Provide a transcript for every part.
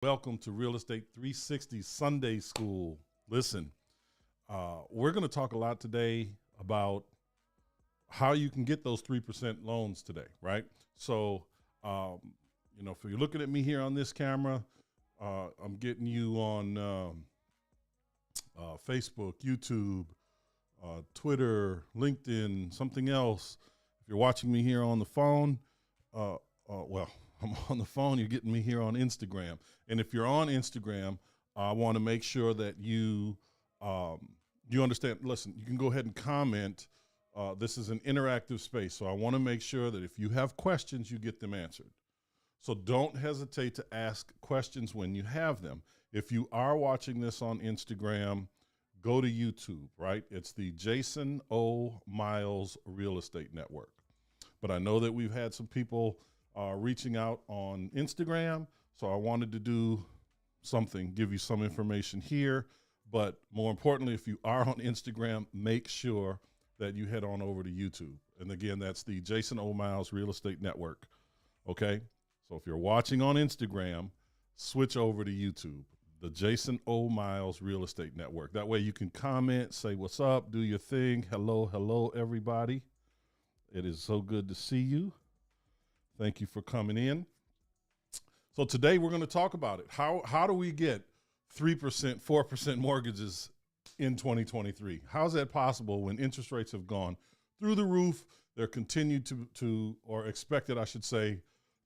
Welcome to Real Estate 360 Sunday School. Listen, we're going to talk a lot today about how you can get those 3% loans today, right? So, if you're looking at me here on this camera, I'm getting you on Facebook, YouTube, Twitter, LinkedIn, something else. If you're watching me here on the phone, I'm on the phone, you're getting me here on Instagram. And if you're on Instagram, I want to make sure that you understand. Listen, you can go ahead and comment. This is an interactive space, so I want to make sure that if you have questions, you get them answered. So don't hesitate to ask questions when you have them. If you are watching this on Instagram, go to YouTube, right? It's the Jason O. Miles Real Estate Network. But I know that we've had some people reaching out on Instagram, so I wanted to do something, give you some information here. But more importantly, if you are on Instagram, make sure that you head on over to YouTube. And again, that's the Jason O. Miles Real Estate Network. Okay? So if you're watching on Instagram, switch over to YouTube, the Jason O. Miles Real Estate Network. That way you can comment, say what's up, do your thing. Hello, everybody. It is so good to see you. Thank you for coming in. So today we're going to talk about it. How do we get 3%, 4% mortgages in 2023? How is that possible when interest rates have gone through the roof? They're continued to or expected, I should say,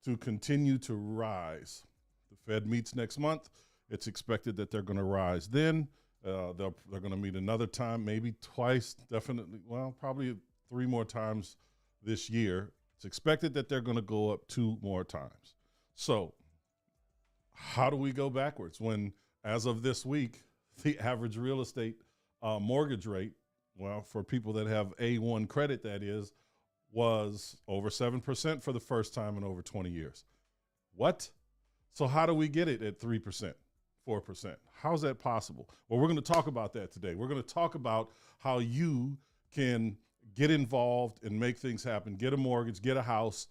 to continue to rise. The Fed meets next month. It's expected that they're going to rise then. They're going to meet another time, maybe twice, definitely, well, probably 3 more times this year. It's expected that they're going to go up 2 more times. So how do we go backwards when, as of this week, the average real estate mortgage rate, well, for people that have A1 credit, that is, was over 7% for the first time in over 20 years. What? So how do we get it at 3%, 4%? How's that possible? Well, we're going to talk about that today. We're going to talk about how you can get involved and make things happen, get a mortgage, get a house,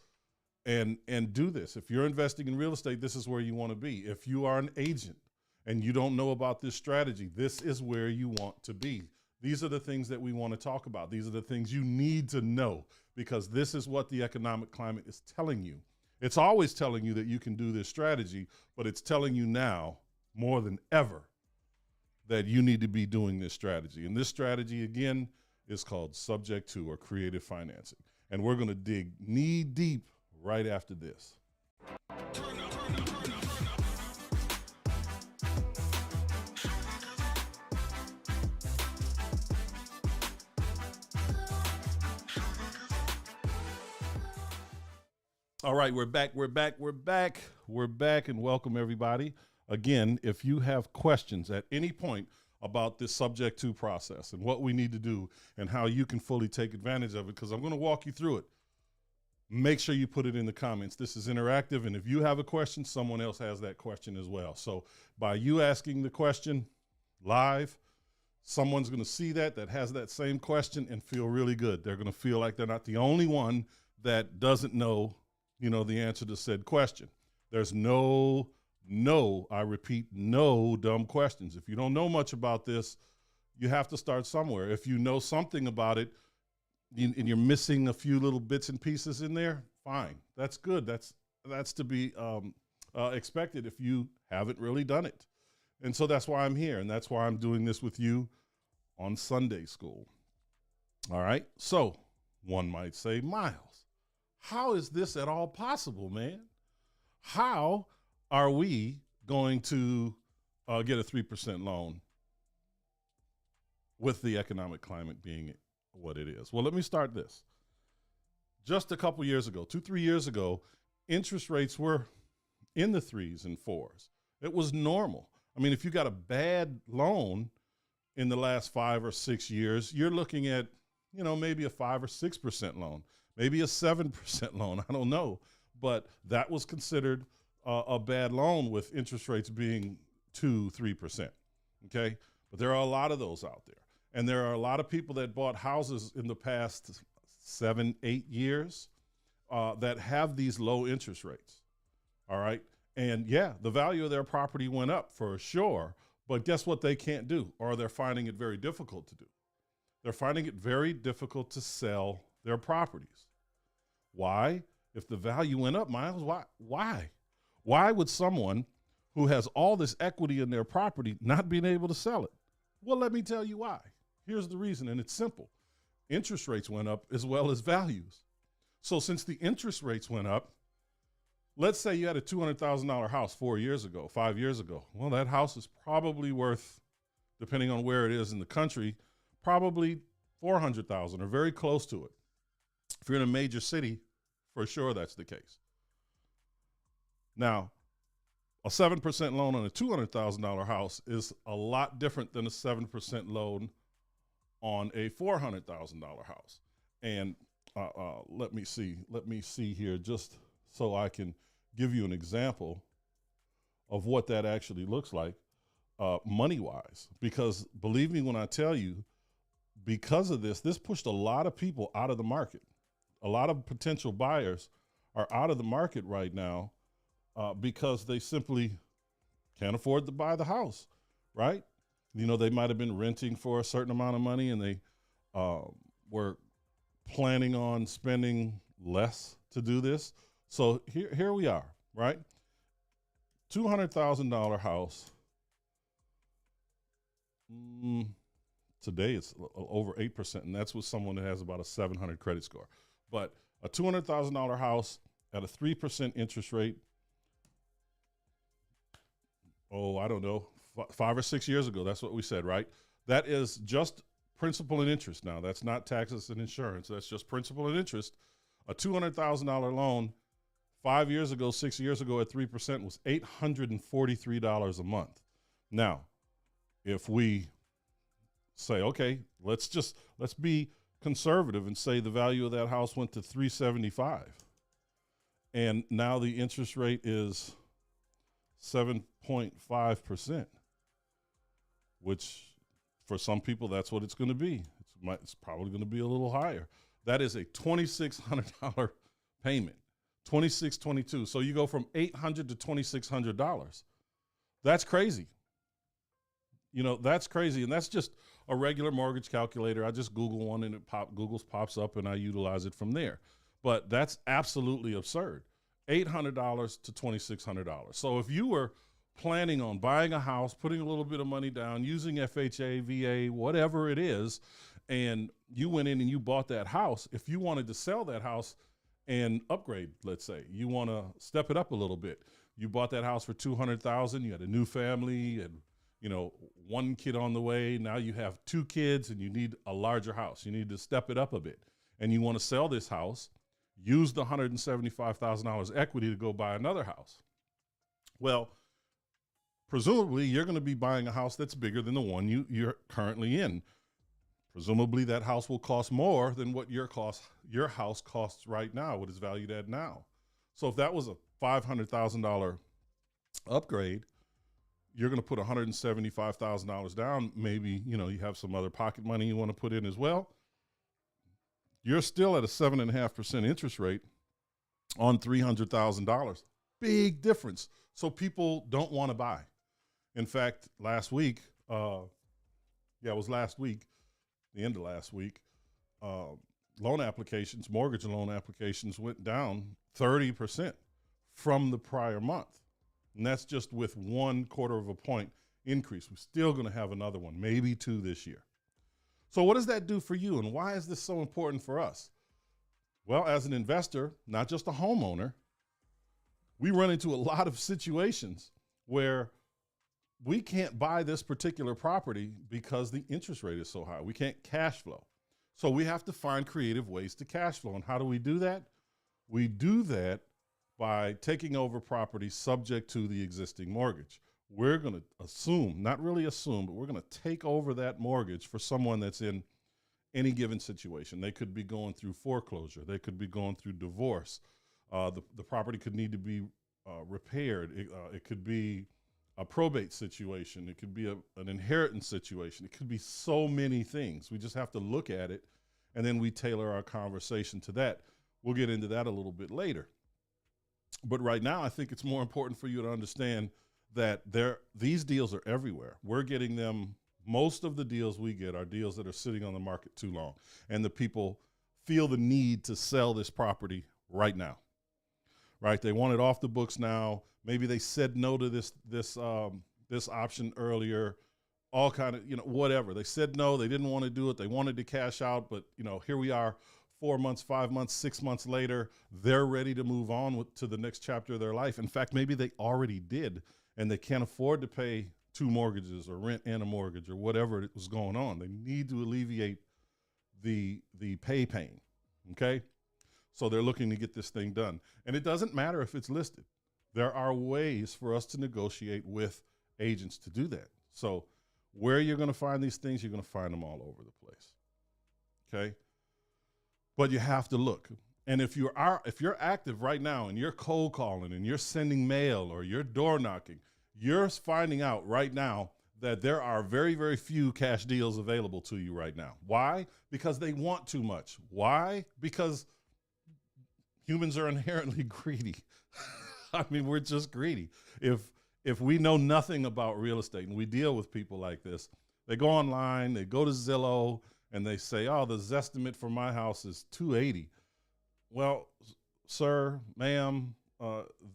and do this. If you're investing in real estate, this is where you want to be. If you are an agent and you don't know about this strategy, this is where you want to be. These are the things that we want to talk about. These are the things you need to know, because this is what the economic climate is telling you. It's always telling you that you can do this strategy, but it's telling you now more than ever that you need to be doing this strategy. And this strategy, again, is called subject to or creative financing. And we're going to dig knee deep right after this. All right, we're back, and welcome everybody. Again, if you have questions at any point about this subject to process and what we need to do and how you can fully take advantage of it, because I'm going to walk you through it. Make sure you put it in the comments. This is interactive, and if you have a question, someone else has that question as well. So by you asking the question live, someone's going to see that has that same question and feel really good. They're going to feel like they're not the only one that doesn't know, the answer to said question. There's no, I repeat, no dumb questions. If you don't know much about this, you have to start somewhere. If you know something about it and you're missing a few little bits and pieces in there, fine. That's good. That's to be expected if you haven't really done it. And so that's why I'm here, and that's why I'm doing this with you on Sunday School. All right. So one might say, Miles, how is this at all possible, man? How are we going to get a 3% loan with the economic climate being what it is? Well, let me start this. Just a couple years ago, 2-3 years ago, interest rates were in the 3s and 4s. It was normal. I mean, if you got a bad loan in the last 5 or 6 years, you're looking at, maybe a 5 or 6% loan, maybe a 7% loan. I don't know. But that was considered a bad loan with interest rates being 2-3%. Okay. But there are a lot of those out there. And there are a lot of people that bought houses in the past 7-8 years that have these low interest rates. All right. And yeah, the value of their property went up for sure, but guess what they can't do, or they're finding it very difficult to do? They're finding it very difficult to sell their properties. Why? If the value went up, Miles, why? Why would someone who has all this equity in their property not being able to sell it? Well, let me tell you why. Here's the reason, and it's simple. Interest rates went up as well as values. So since the interest rates went up, let's say you had a $200,000 house 4 years ago, 5 years ago. Well, that house is probably worth, depending on where it is in the country, probably $400,000 or very close to it. If you're in a major city, for sure that's the case. Now, a 7% loan on a $200,000 house is a lot different than a 7% loan on a $400,000 house. And let me see here, just so I can give you an example of what that actually looks like money-wise. Because believe me when I tell you, because of this pushed a lot of people out of the market. A lot of potential buyers are out of the market right now because they simply can't afford to buy the house, right? You know, they might have been renting for a certain amount of money and they were planning on spending less to do this. So here we are, right? $200,000 house. Today it's over 8%, and that's with someone that has about a 700 credit score. But a $200,000 house at a 3% interest rate, I don't know, 5 or 6 years ago, that's what we said, right? That is just principal and interest now. That's not taxes and insurance. That's just principal and interest. A $200,000 loan 5 years ago, 6 years ago at 3% was $843 a month. Now, if we say, okay, let's be conservative and say the value of that house went to $375, and now the interest rate is 7.5%, which for some people that's what it's going to be. It's probably going to be a little higher. That is a $2,600 payment, $2,622. So you go from $800 to $2,600. That's crazy. You know, that's crazy, and that's just a regular mortgage calculator. I just Google one and Google pops up and I utilize it from there. But that's absolutely absurd. $800 to $2,600. So if you were planning on buying a house, putting a little bit of money down, using FHA, VA, whatever it is, and you went in and you bought that house, if you wanted to sell that house and upgrade, let's say, you want to step it up a little bit. You bought that house for $200,000, you had a new family and, you know, one kid on the way. Now you have 2 kids and you need a larger house. You need to step it up a bit. And you want to sell this house, use the $175,000 equity to go buy another house. Well, presumably you're going to be buying a house that's bigger than the one you're currently in. Presumably that house will cost more than what your house costs right now, what it's valued at now. So if that was a $500,000 upgrade, you're going to put $175,000 down. Maybe, you know, you have some other pocket money you want to put in as well. You're still at a 7.5% interest rate on $300,000. Big difference. So people don't want to buy. In fact, last week, it was last week, the end of last week, mortgage loan applications went down 30% from the prior month. And that's just with 1/4 point increase. We're still going to have another one, maybe 2 this year. So what does that do for you? And why is this so important for us? Well, as an investor, not just a homeowner, we run into a lot of situations where we can't buy this particular property because the interest rate is so high. We can't cash flow. So we have to find creative ways to cash flow. And how do we do that? We do that by taking over properties subject to the existing mortgage. We're going to assume, not really assume, but we're going to take over that mortgage for someone that's in any given situation. They could be going through foreclosure. They could be going through divorce. The property could need to be repaired. It could be a probate situation. It could be an inheritance situation. It could be so many things. We just have to look at it, and then we tailor our conversation to that. We'll get into that a little bit later. But right now, I think it's more important for you to understand that these deals are everywhere. We're getting them. Most of the deals we get are deals that are sitting on the market too long, and the people feel the need to sell this property right now. Right? They want it off the books now. Maybe they said no to this option earlier. All kind of, whatever. They said no. They didn't want to do it. They wanted to cash out, but here we are. 4 months, 5 months, 6 months later, they're ready to move on to the next chapter of their life. In fact, maybe they already did, and they can't afford to pay 2 mortgages or rent and a mortgage or whatever it was going on. They need to alleviate the pay pain, okay? So they're looking to get this thing done. And it doesn't matter if it's listed. There are ways for us to negotiate with agents to do that. So where you're going to find these things, you're going to find them all over the place, okay? But you have to look. And if you're active right now and you're cold calling and you're sending mail or you're door knocking, you're finding out right now that there are very, very few cash deals available to you right now. Why? Because they want too much. Why? Because humans are inherently greedy. I mean, we're just greedy. If we know nothing about real estate and we deal with people like this, they go online, they go to Zillow, and they say, oh, the Zestimate for my house is $280. Well, sir, ma'am,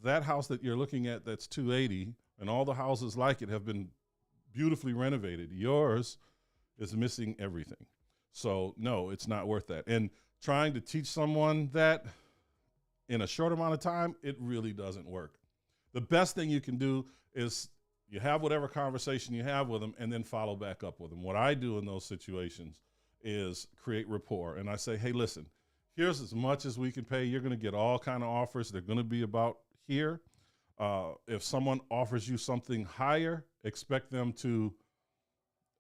that house that you're looking at that's $280, and all the houses like it have been beautifully renovated. Yours is missing everything. So no, it's not worth that. And trying to teach someone that in a short amount of time, it really doesn't work. The best thing you can do is you have whatever conversation you have with them and then follow back up with them. What I do in those situations is create rapport. And I say, hey, listen, here's as much as we can pay. You're going to get all kind of offers. They're going to be about here. If someone offers you something higher, expect them to,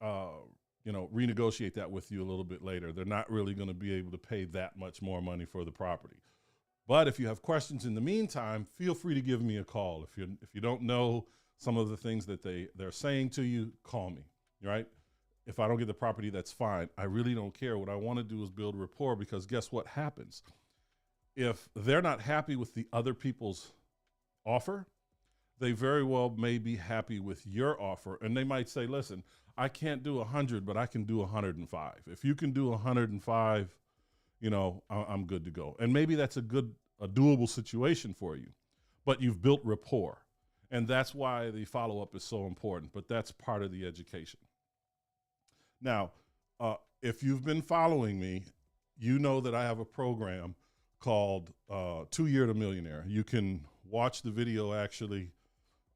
renegotiate that with you a little bit later. They're not really going to be able to pay that much more money for the property. But if you have questions in the meantime, feel free to give me a call. If you don't know some of the things that they're saying to you, call me, right? If I don't get the property, that's fine. I really don't care. What I want to do is build rapport, because guess what happens? If they're not happy with the other people's offer, they very well may be happy with your offer. And they might say, listen, I can't do 100, but I can do 105. If you can do 105, I'm good to go. And maybe that's a doable situation for you, but you've built rapport. And that's why the follow-up is so important, but that's part of the education. Now, if you've been following me, you know that I have a program called 2 Year to Millionaire. You can watch the video actually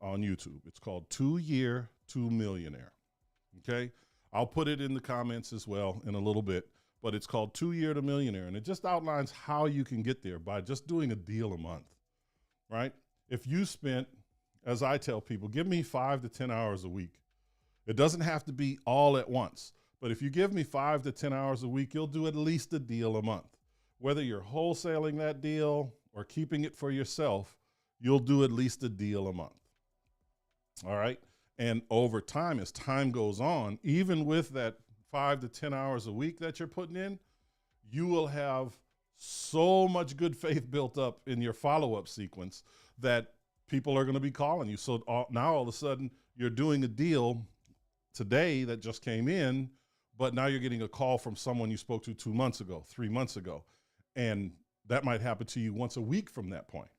on YouTube. It's called 2 Year to Millionaire, okay? I'll put it in the comments as well in a little bit, but it's called 2 Year to Millionaire, and it just outlines how you can get there by just doing a deal a month, right? If you spent, as I tell people, give me 5 to 10 hours a week. It doesn't have to be all at once, but if you give me 5 to 10 hours a week, you'll do at least a deal a month. Whether you're wholesaling that deal or keeping it for yourself, you'll do at least a deal a month. All right? And over time, as time goes on, even with that 5 to 10 hours a week that you're putting in, you will have so much good faith built up in your follow-up sequence that people are going to be calling you. So now all of a sudden you're doing a deal today that just came in, but now you're getting a call from someone you spoke to 2 months ago, 3 months ago. And that might happen to you once a week from that point,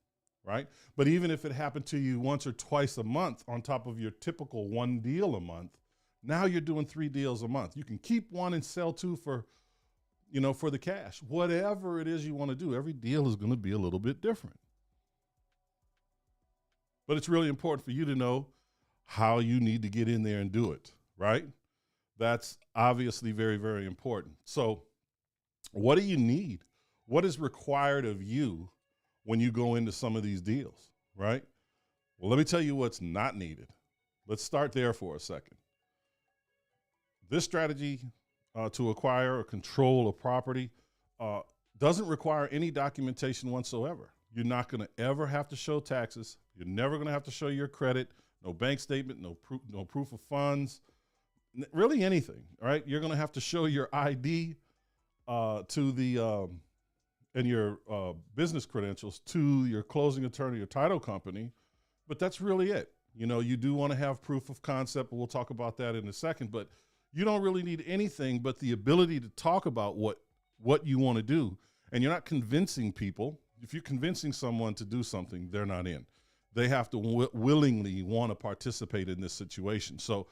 right? But even if it happened to you once or twice a month on top of your typical 1 deal a month, now you're doing 3 deals a month. You can keep 1 and sell 2 for the cash. Whatever it is you want to do, every deal is going to be a little bit different. But it's really important for you to know how you need to get in there and do it, right? That's obviously very, very important. So what do you need? What is required of you when you go into some of these deals, right? Well, let me tell you what's not needed. Let's start there for a second. This strategy to acquire or control a property doesn't require any documentation whatsoever. You're not going to ever have to show taxes. You're never going to have to show your credit, no bank statement, no proof of funds, really anything, all right? You're going to have to show your ID to the business credentials to your closing attorney or title company, but that's really it. You know, you do want to have proof of concept, but we'll talk about that in a second, but you don't really need anything but the ability to talk about what you want to do. And you're not convincing people. If you're convincing someone to do something, they're not in. They have to willingly want to participate in this situation. So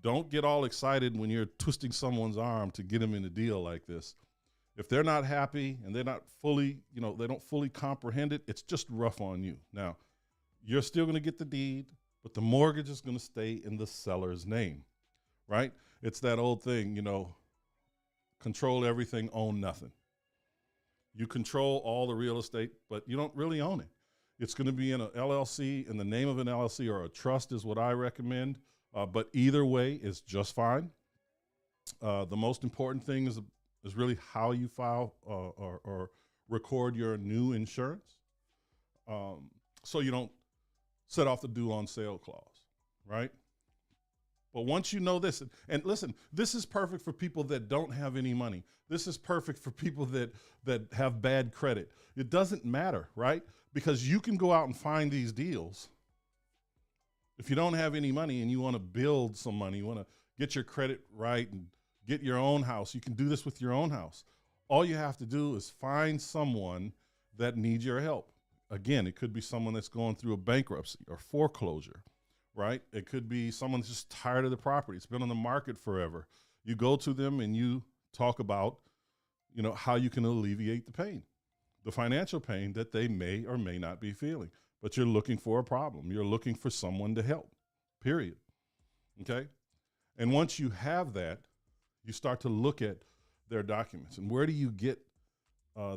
don't get all excited when you're twisting someone's arm to get them in a deal like this. If they're not happy and they're not fully, they don't fully comprehend it, it's just rough on you. Now, you're still going to get the deed, but the mortgage is going to stay in the seller's name, right? It's that old thing, control everything, own nothing. You control all the real estate, but you don't really own it. It's going to be in an LLC, in the name of an LLC, or a trust is what I recommend. But either way is just fine. The most important thing is really how you file or record your new insurance. So you don't set off the due on sale clause, right? But once you know this, and listen, this is perfect for people that don't have any money. This is perfect for people that have bad credit. It doesn't matter, right? Because you can go out and find these deals. If you don't have any money and you want to build some money, you want to get your credit right and get your own house, you can do this with your own house. All you have to do is find someone that needs your help. Again, it could be someone that's going through a bankruptcy or foreclosure, right? It could be someone that's just tired of the property. It's been on the market forever. You go to them and you talk about, how you can alleviate the pain, the financial pain that they may or may not be feeling. But you're looking for a problem. You're looking for someone to help, period. Okay? And once you have that, you start to look at their documents. And where do you get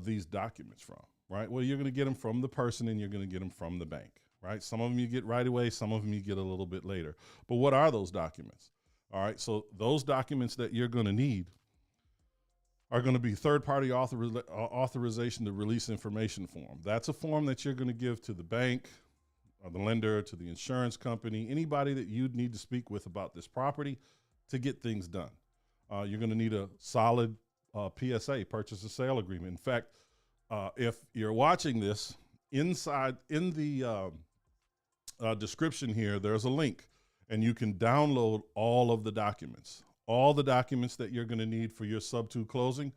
these documents from, right? Well, you're going to get them from the person and you're going to get them from the bank, right? Some of them you get right away. Some of them you get a little bit later. But what are those documents? All right, so those documents that you're going to need are going to be third-party authorization to release information form. That's a form that you're going to give to the bank, or the lender, to the insurance company, anybody that you'd need to speak with about this property to get things done. You're going to need a solid PSA, purchase and sale agreement. In fact, if you're watching this, inside in the description here, there's a link, and you can download all of the documents. All the documents that you're going to need for your sub-2 closing.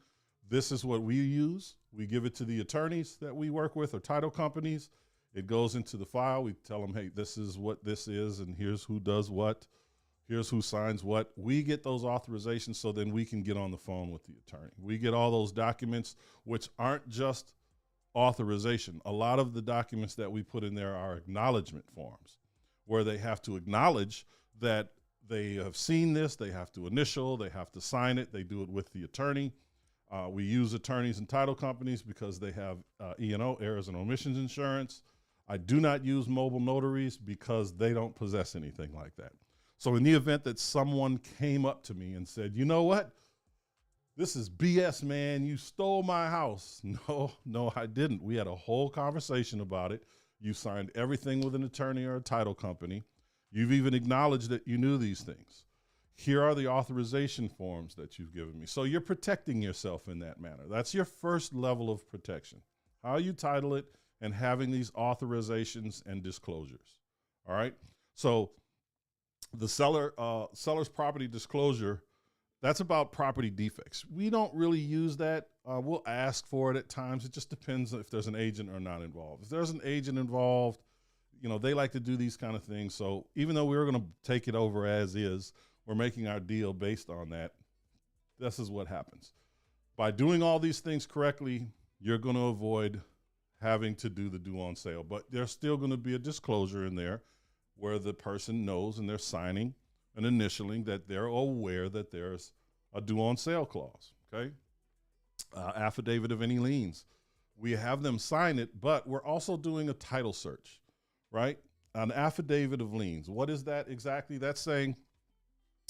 This is what we use. We give it to the attorneys that we work with or title companies. It goes into the file. We tell them, hey, this is what this is, and here's who does what. Here's who signs what. We get those authorizations so then we can get on the phone with the attorney. We get all those documents, which aren't just authorization. A lot of the documents that we put in there are acknowledgement forms, where they have to acknowledge that they have seen this, they have to initial, they have to sign it, they do it with the attorney. We use attorneys and title companies because they have E&O, errors and omissions insurance. I do not use mobile notaries because they don't possess anything like that. So in the event that someone came up to me and said, you know what? This is BS, man. You stole my house. No, I didn't. We had a whole conversation about it. You signed everything with an attorney or a title company. You've even acknowledged that you knew these things. Here are the authorization forms that you've given me. So you're protecting yourself in that manner. That's your first level of protection. How you title it and having these authorizations and disclosures. All right. So the seller's property disclosure, that's about property defects. We don't really use that. We'll ask for it at times. It just depends if there's an agent or not involved. If there's an agent involved, they like to do these kind of things. So even though we were going to take it over as is, we're making our deal based on that. This is what happens. By doing all these things correctly, you're going to avoid having to do the due on sale. But there's still going to be a disclosure in there where the person knows and they're signing and initialing that they're aware that there's a due on sale clause, okay? Affidavit of any liens. We have them sign it, but we're also doing a title search. Right? An affidavit of liens. What is that exactly? That's saying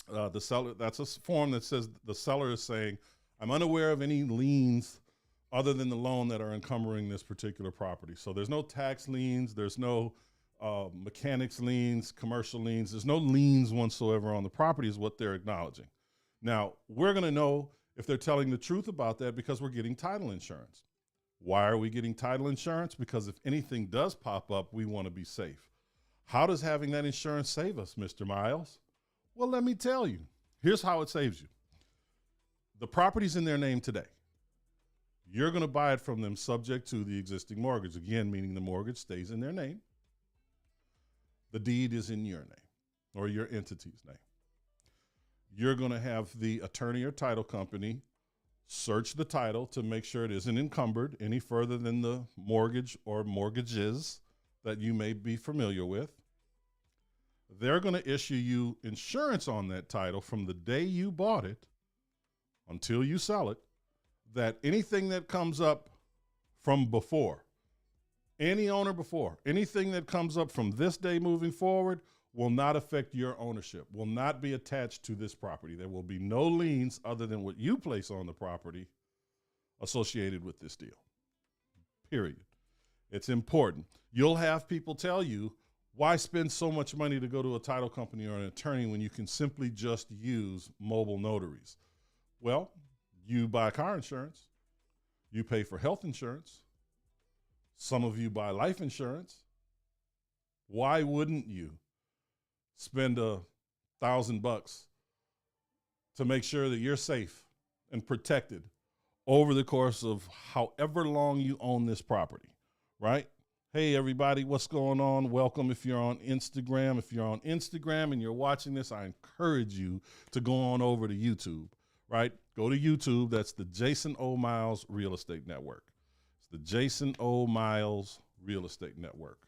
the seller, that's a form that says the seller is saying, I'm unaware of any liens other than the loan that are encumbering this particular property. So there's no tax liens, there's no mechanics liens, commercial liens, there's no liens whatsoever on the property is what they're acknowledging. Now, we're going to know if they're telling the truth about that because we're getting title insurance. Why are we getting title insurance? Because if anything does pop up, we want to be safe. How does having that insurance save us, Mr. Miles? Well, let me tell you. Here's how it saves you. The property's in their name today. You're going to buy it from them subject to the existing mortgage. Again, meaning the mortgage stays in their name. The deed is in your name or your entity's name. You're going to have the attorney or title company search the title to make sure it isn't encumbered any further than the mortgage or mortgages that you may be familiar with. They're going to issue you insurance on that title from the day you bought it until you sell it, that anything that comes up from before, any owner before, anything that comes up from this day moving forward will not affect your ownership, will not be attached to this property. There will be no liens other than what you place on the property associated with this deal, period. It's important. You'll have people tell you, why spend so much money to go to a title company or an attorney when you can simply just use mobile notaries? Well, you buy car insurance, you pay for health insurance, some of you buy life insurance. Why wouldn't you spend $1,000 to make sure that you're safe and protected over the course of however long you own this property, right? Hey, everybody, what's going on? Welcome. If you're on Instagram, and you're watching this, I encourage you to go on over to YouTube, right? Go to YouTube. That's the Jason O. Miles Real Estate Network. It's the Jason O. Miles Real Estate Network.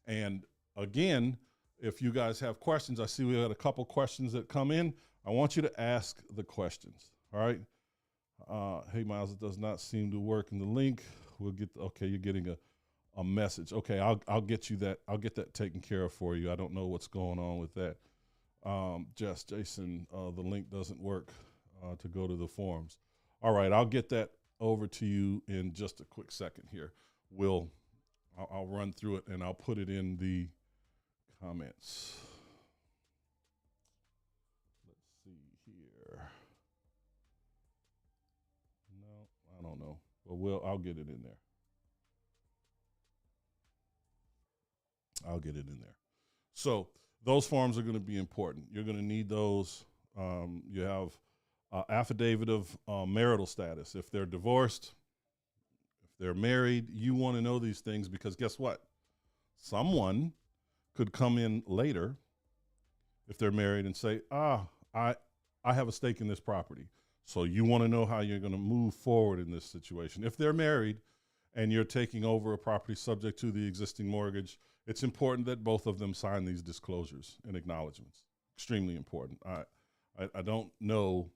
And again, if you guys have questions, I see we had a couple questions that come in. I want you to ask the questions, all right? Hey, Miles, it does not seem to work in the link. We'll get, okay, you're getting a message. Okay, I'll get you that. I'll get that taken care of for you. I don't know what's going on with that. Jason, the link doesn't work to go to the forums. All right, I'll get that over to you in just a quick second here. I'll run through it and I'll put it in the comments. Let's see here. No, I don't know. But I'll get it in there. I'll get it in there. So those forms are going to be important. You're going to need those. You have affidavit of marital status. If they're divorced, if they're married, you want to know these things because guess what? Someone could come in later if they're married and say, I have a stake in this property. So you want to know how you're going to move forward in this situation. If they're married and you're taking over a property subject to the existing mortgage, it's important that both of them sign these disclosures and acknowledgments. Extremely important. I don't know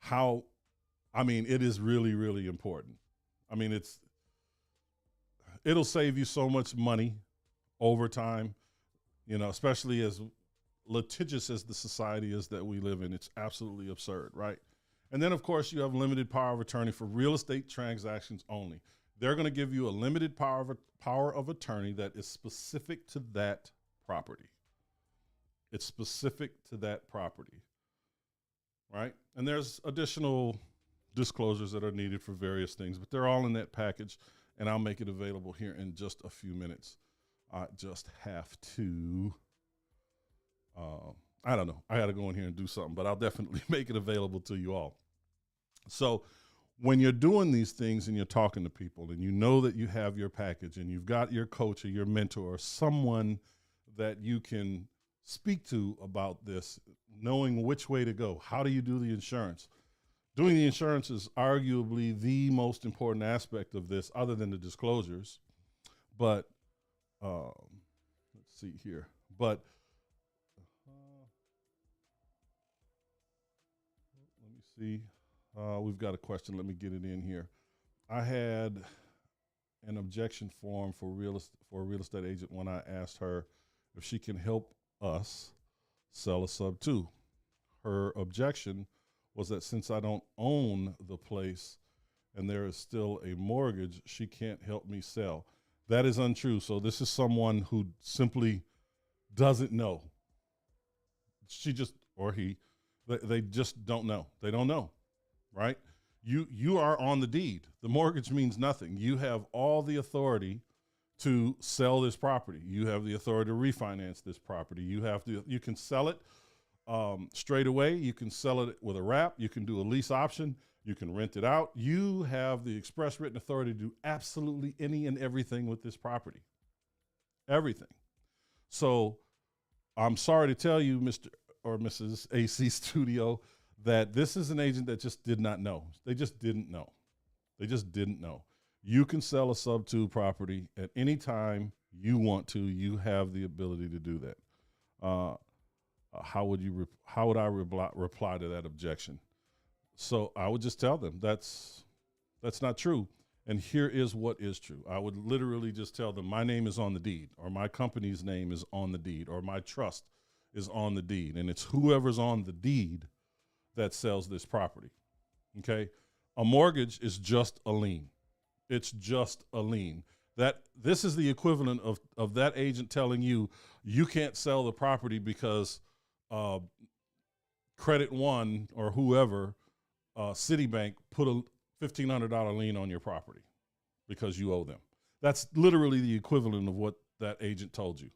how, it is really, really important. It'll save you so much money over time, especially as litigious as the society is that we live in. It's absolutely absurd, right? And then, of course, you have limited power of attorney for real estate transactions only. They're going to give you a limited power of attorney that is specific to that property. It's specific to that property, right? And there's additional disclosures that are needed for various things, but they're all in that package, and I'll make it available here in just a few minutes. I just have to, I don't know. I got to go in here and do something, but I'll definitely make it available to you all. So when you're doing these things and you're talking to people and you know that you have your package and you've got your coach or your mentor or someone that you can speak to about this, knowing which way to go, how do you do the insurance? Doing the insurance is arguably the most important aspect of this other than the disclosures. But let's see here. But let me see. We've got a question. Let me get it in here. I had an objection form for a real estate agent when I asked her if she can help us sell a sub 2. Her objection was that since I don't own the place and there is still a mortgage, she can't help me sell. That is untrue. So this is someone who simply doesn't know. She just, or he, they just don't know. They don't know, right? You are on the deed. The mortgage means nothing. You have all the authority to sell this property. You have the authority to refinance this property. You can sell it straight away. You can sell it with a wrap. You can do a lease option. You can rent it out. You have the express written authority to do absolutely any and everything with this property. Everything. So I'm sorry to tell you, Mr. or Mrs. AC Studio, that this is an agent that just did not know. They just didn't know. They just didn't know. You can sell a sub-2 property at any time you want to. You have the ability to do that. How would I reply to that objection? So I would just tell them that's not true. And here is what is true. I would literally just tell them my name is on the deed, or my company's name is on the deed, or my trust is on the deed. And it's whoever's on the deed that sells this property. Okay? A mortgage is just a lien. It's just a lien. This is the equivalent of that agent telling you you can't sell the property because Credit One or whoever, Citibank, put a $1,500 lien on your property because you owe them. That's literally the equivalent of what that agent told you.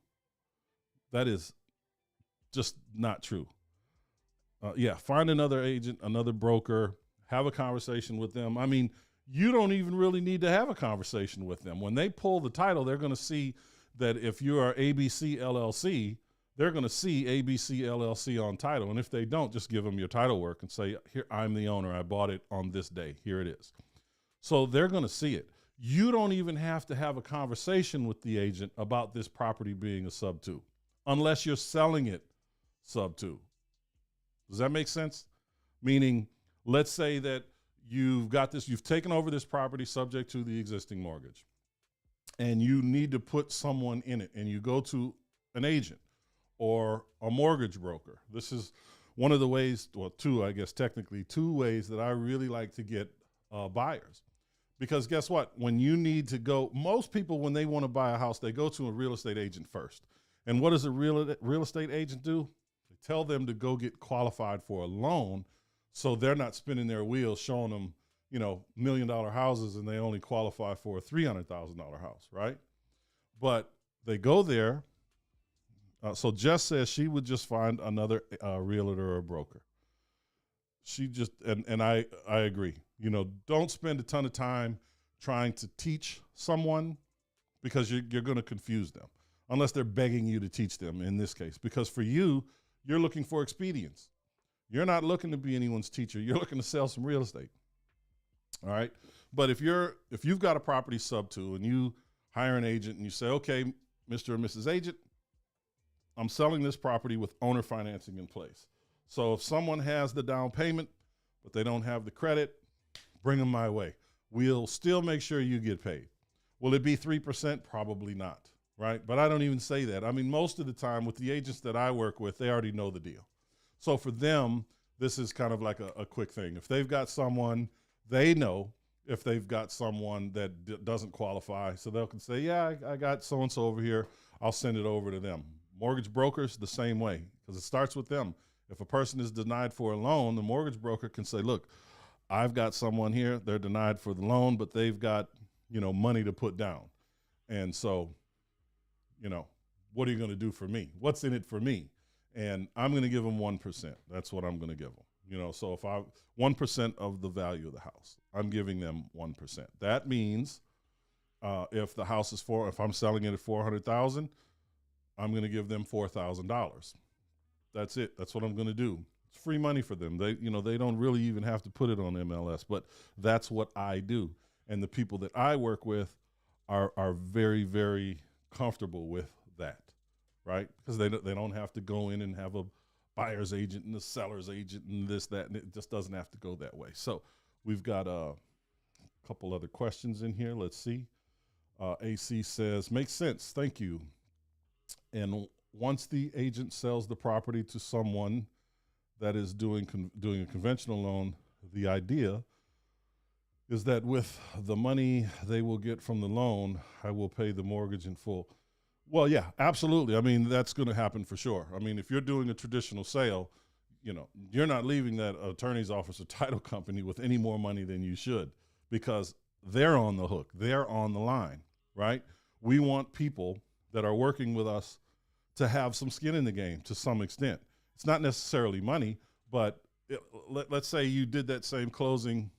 That is just not true. Find another agent, another broker, have a conversation with them. I mean, you don't even really need to have a conversation with them. When they pull the title, they're going to see that if you are ABC LLC, they're going to see ABC LLC on title. And if they don't, just give them your title work and say, here, I'm the owner. I bought it on this day. Here it is. So they're going to see it. You don't even have to have a conversation with the agent about this property being a sub-2 unless you're selling it sub-2. Does that make sense? Meaning, let's say that you've taken over this property subject to the existing mortgage, and you need to put someone in it, and you go to an agent or a mortgage broker. This is one of the ways, well, two ways that I really like to get buyers. Because guess what? When you need to go, most people, when they want to buy a house, they go to a real estate agent first. And what does a real estate agent do? They tell them to go get qualified for a loan, so they're not spinning their wheels showing them, $1 million houses and they only qualify for a $300,000 house, right? But they go there. So Jess says she would just find another realtor or broker. She just, and I agree. Don't spend a ton of time trying to teach someone, because you're going to confuse them unless they're begging you to teach them in this case. Because for you, you're looking for expedience. You're not looking to be anyone's teacher. You're looking to sell some real estate. All right. But if you've got a property sub-2 and you hire an agent and you say, okay, Mr. or Mrs. Agent, I'm selling this property with owner financing in place. So if someone has the down payment, but they don't have the credit, bring them my way. We'll still make sure you get paid. Will it be 3%? Probably not, right? But I don't even say that. I mean, most of the time with the agents that I work with, they already know the deal. So for them, this is kind of like a quick thing. If they've got someone, they know if they've got someone that doesn't qualify. So they can say, yeah, I got so-and-so over here. I'll send it over to them. Mortgage brokers, the same way, because it starts with them. If a person is denied for a loan, the mortgage broker can say, look, I've got someone here. They're denied for the loan, but they've got, money to put down. And so, what are you going to do for me? What's in it for me? And I'm going to give them 1%. That's what I'm going to give them. So if 1% of the value of the house, I'm giving them 1%. That means if the house is if I'm selling it at $400,000, I'm going to give them $4,000. That's it. That's what I'm going to do. It's free money for them. They don't really even have to put it on MLS, but that's what I do. And the people that I work with are very, very comfortable with that, right? Because they don't have to go in and have a buyer's agent and a seller's agent and this, that, and it just doesn't have to go that way. So we've got a couple other questions in here. Let's see. AC says, makes sense. Thank you. And once the agent sells the property to someone that is doing a conventional loan, the idea is that with the money they will get from the loan, I will pay the mortgage in full. Well, yeah, absolutely. I mean, that's going to happen for sure. I mean, if you're doing a traditional sale, you're not leaving that attorney's office or title company with any more money than you should, because they're on the hook. They're on the line, right? We want people that are working with us to have some skin in the game to some extent. It's not necessarily money, but let's say you did that same closing,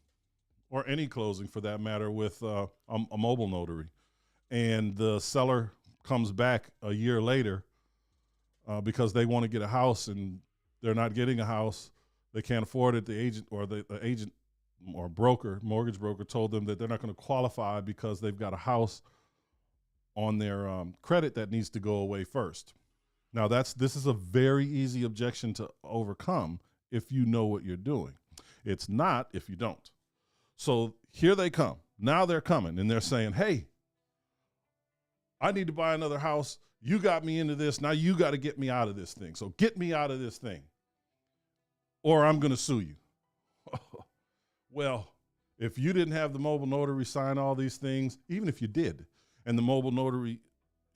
or any closing for that matter, with a mobile notary, and the seller comes back a year later because they want to get a house and they're not getting a house. They can't afford it. The agent or broker, mortgage broker, told them that they're not going to qualify because they've got a house on their credit that needs to go away first. Now this is a very easy objection to overcome if you know what you're doing. It's not if you don't. So here they come. Now they're coming and they're saying, hey, I need to buy another house. You got me into this. Now you got to get me out of this thing. So get me out of this thing, or I'm going to sue you. Well, if you didn't have the mobile notary sign all these things, even if you did, and the mobile notary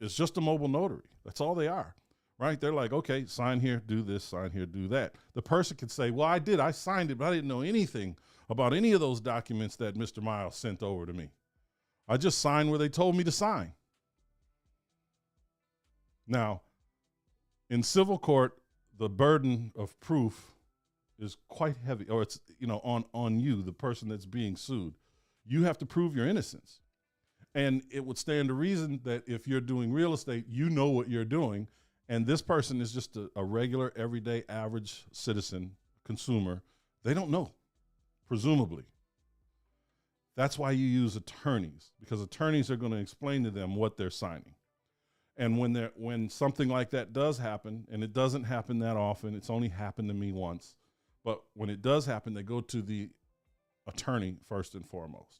is just a mobile notary, that's all they are, right? They're like, okay, sign here, do this, sign here, do that. The person could say, well, I signed it, but I didn't know anything about any of those documents that Mr. Miles sent over to me. I just signed where they told me to sign. Now, in civil court, the burden of proof is quite heavy, or it's on you, the person that's being sued. You have to prove your innocence. And it would stand to reason that if you're doing real estate, you know what you're doing, and this person is just a regular, everyday, average citizen, consumer. They don't know, presumably. That's why you use attorneys, because attorneys are going to explain to them what they're signing. And when something like that does happen, and it doesn't happen that often, it's only happened to me once, but when it does happen, they go to the attorney first and foremost.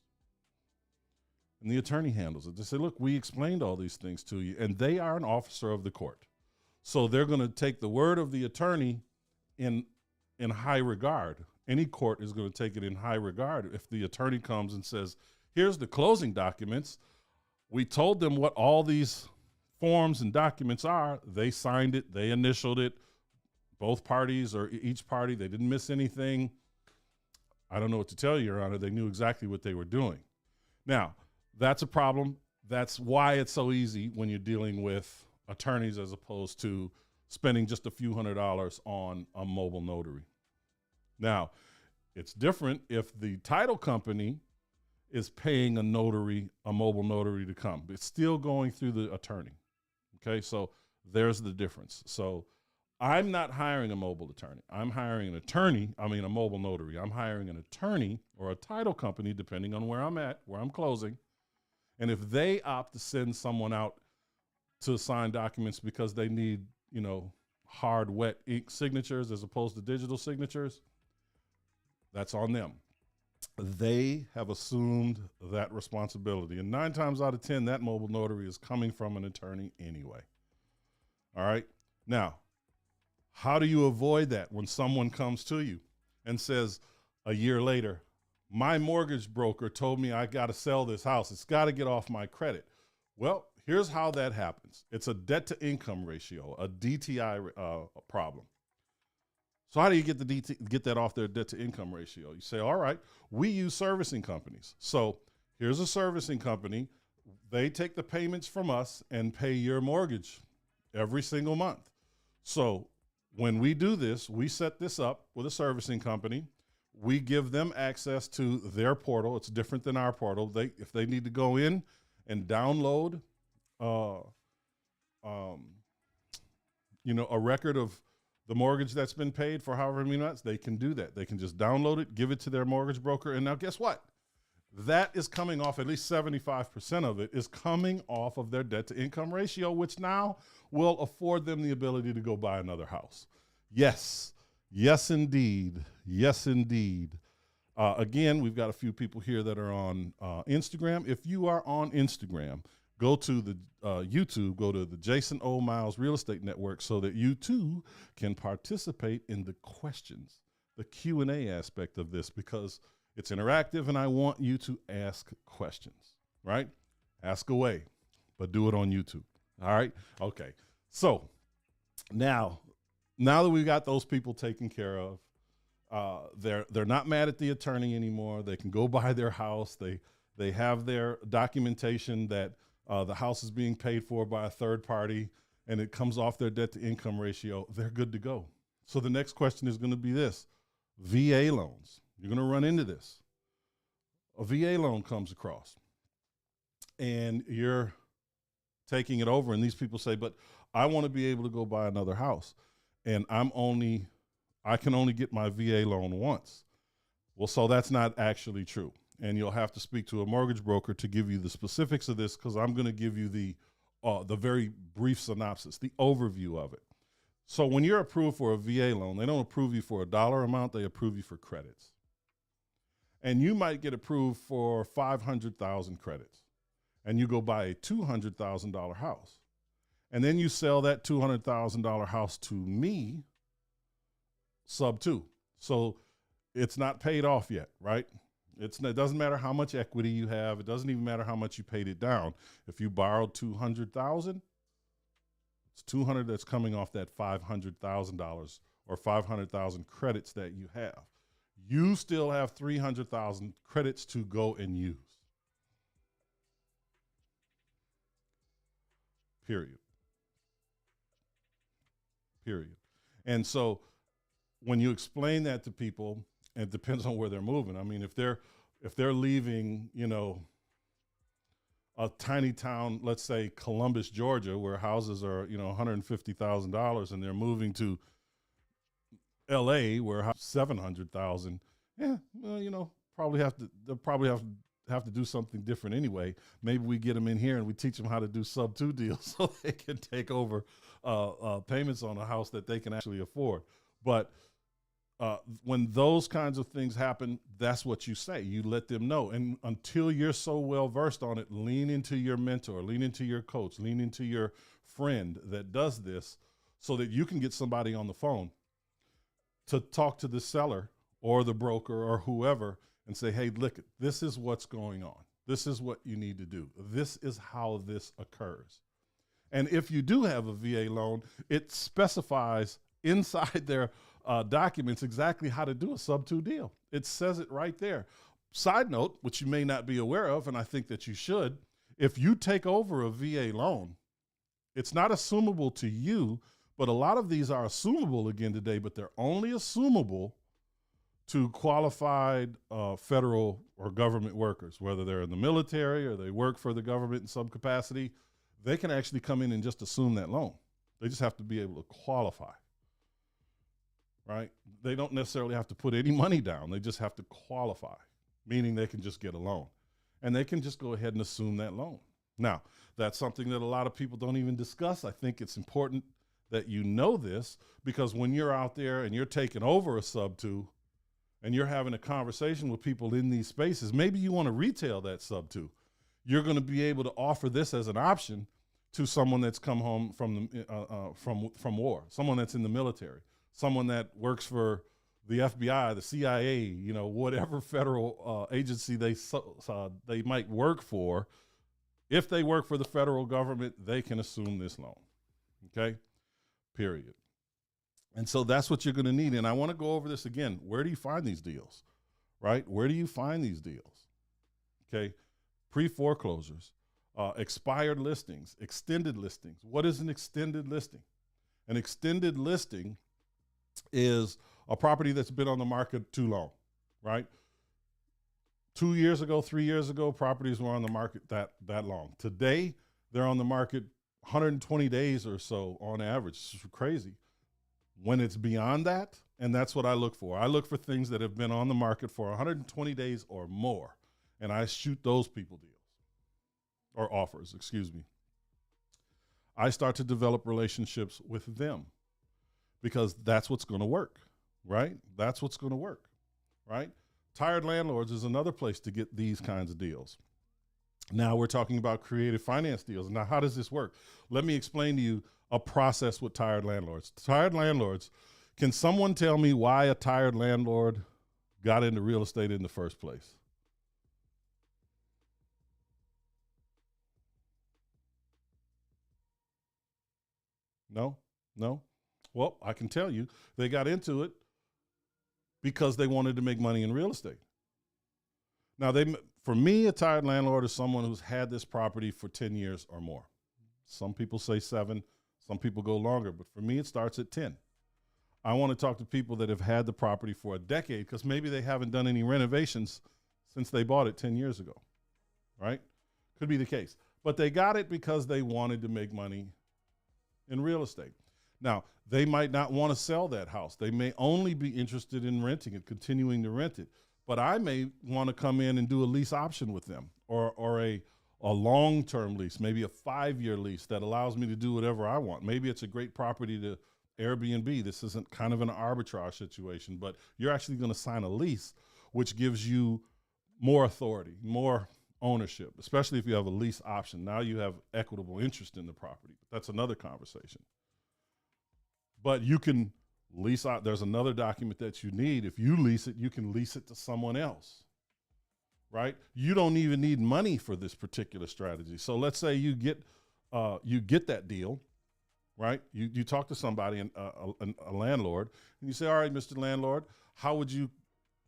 And the attorney handles it. They say, look, we explained all these things to you, and they are an officer of the court. So they're going to take the word of the attorney in high regard. Any court is going to take it in high regard. If the attorney comes and says, here's the closing documents, we told them what all these forms and documents are, they signed it, they initialed it, both parties or each party, they didn't miss anything. I don't know what to tell you, Your Honor. They knew exactly what they were doing. Now, that's a problem. That's why it's so easy when you're dealing with attorneys as opposed to spending just a few $100s on a mobile notary. Now, it's different if the title company is paying a mobile notary to come. It's still going through the attorney. Okay, so there's the difference. So I'm not hiring a mobile attorney. I'm hiring a mobile notary. I'm hiring an attorney or a title company, depending on where I'm at, where I'm closing. And if they opt to send someone out to sign documents because they need, hard, wet ink signatures as opposed to digital signatures, that's on them. They have assumed that responsibility. And 9 times out of 10, that mobile notary is coming from an attorney anyway. All right. Now, how do you avoid that when someone comes to you and says a year later, my mortgage broker told me I got to sell this house. It's got to get off my credit. Well, here's how that happens. It's a debt to income ratio, a DTI problem. So how do you get that off their debt to income ratio? You say, all right, we use servicing companies. So here's a servicing company. They take the payments from us and pay your mortgage every single month. So when we do this, we set this up with a servicing company. We give them access to their portal. It's different than our portal. If they need to go in and download, a record of the mortgage that's been paid for however many months, they can do that. They can just download it, give it to their mortgage broker. And now guess what? That is coming off, at least 75% of it is coming off of their debt to income ratio, which now will afford them the ability to go buy another house. Yes, indeed. Yes, indeed. Again, we've got a few people here that are on Instagram. If you are on Instagram, go to the YouTube, go to the Jason O. Miles Real Estate Network so that you too can participate in the questions, the Q&A aspect of this, because it's interactive and I want you to ask questions, right? Ask away, but do it on YouTube. All right? Okay. So now Now that we've got those people taken care of, they're not mad at the attorney anymore. They can go buy their house. They have their documentation that the house is being paid for by a third party, and it comes off their debt to income ratio. They're good to go. So the next question is going to be this: VA loans. You're going to run into this. A VA loan comes across, and you're taking it over, and these people say, "But I want to be able to go buy another house, and I can only get my VA loan once." Well, so that's not actually true. And you'll have to speak to a mortgage broker to give you the specifics of this, because I'm going to give you the very brief synopsis, the overview of it. So when you're approved for a VA loan, they don't approve you for a dollar amount, they approve you for credits. And you might get approved for 500,000 credits, and you go buy a $200,000 house. And then you sell that $200,000 house to me, sub 2. So it's not paid off yet, right? It doesn't matter how much equity you have. It doesn't even matter how much you paid it down. If you borrowed $200,000, it's 200 that's coming off that $500,000 or 500,000 credits that you have. You still have 300,000 credits to go and use. Period. And so when you explain that to people, and it depends on where they're moving. I mean, if they're leaving, a tiny town, let's say Columbus, Georgia, where houses are, $150,000, and they're moving to LA where $700,000, they'll probably have to do something different anyway. Maybe we get them in here and we teach them how to do sub 2 deals so they can take over payments on a house that they can actually afford. But when those kinds of things happen, that's what you say. You let them know. And until you're so well versed on it, lean into your mentor, lean into your coach, lean into your friend that does this, so that you can get somebody on the phone to talk to the seller or the broker or whoever and say, hey, look, this is what's going on. This is what you need to do. This is how this occurs. And if you do have a VA loan, it specifies inside their documents exactly how to do a sub 2 deal. It says it right there. Side note, which you may not be aware of, and I think that you should, if you take over a VA loan, it's not assumable to you, but a lot of these are assumable again today, but they're only assumable to qualified federal or government workers, whether they're in the military or they work for the government in some capacity. They can actually come in and just assume that loan. They just have to be able to qualify, right? They don't necessarily have to put any money down. They just have to qualify, meaning they can just get a loan. And they can just go ahead and assume that loan. Now, that's something that a lot of people don't even discuss. I think it's important that you know this, because when you're out there and you're taking over a sub 2 and you're having a conversation with people in these spaces, maybe you want to retail that sub 2. You're going to be able to offer this as an option to someone that's come home from war, someone that's in the military, someone that works for the FBI, the CIA, whatever federal agency they might work for. If they work for the federal government, they can assume this loan. Okay, period. And so that's what you're going to need. And I want to go over this again. Where do you find these deals, right? Where do you find these deals? Okay, pre-foreclosures, expired listings, extended listings. What is an extended listing? An extended listing is a property that's been on the market too long, right? 2 years ago, 3 years ago, properties were on the market that long. Today, they're on the market 120 days or so on average. It's crazy. When it's beyond that, and that's what I look for. I look for things that have been on the market for 120 days or more, and I shoot those people deals or offers, excuse me. I start to develop relationships with them because that's what's going to work, right? That's what's going to work, right? Tired landlords is another place to get these kinds of deals. Now we're talking about creative finance deals. Now, how does this work? Let me explain to you a process with tired landlords. Tired landlords, can someone tell me why a tired landlord got into real estate in the first place? No? Well, I can tell you, they got into it because they wanted to make money in real estate. Now, for me, a tired landlord is someone who's had this property for 10 years or more. Some people say 7, some people go longer, but for me, it starts at 10. I want to talk to people that have had the property for a decade because maybe they haven't done any renovations since they bought it 10 years ago, right? Could be the case. But they got it because they wanted to make money in real estate. Now, they might not want to sell that house. They may only be interested in renting it, continuing to rent it. But I may want to come in and do a lease option with them or a long-term lease, maybe a 5-year lease that allows me to do whatever I want. Maybe it's a great property to Airbnb. This isn't kind of an arbitrage situation, but you're actually going to sign a lease, which gives you more authority, more ownership, especially if you have a lease option. Now you have equitable interest in the property. That's another conversation. But you can lease out. There's another document that you need. If you lease it, you can lease it to someone else, right? You don't even need money for this particular strategy. So let's say you get that deal, right? You talk to somebody, a landlord, and you say, all right, Mr. Landlord, how would you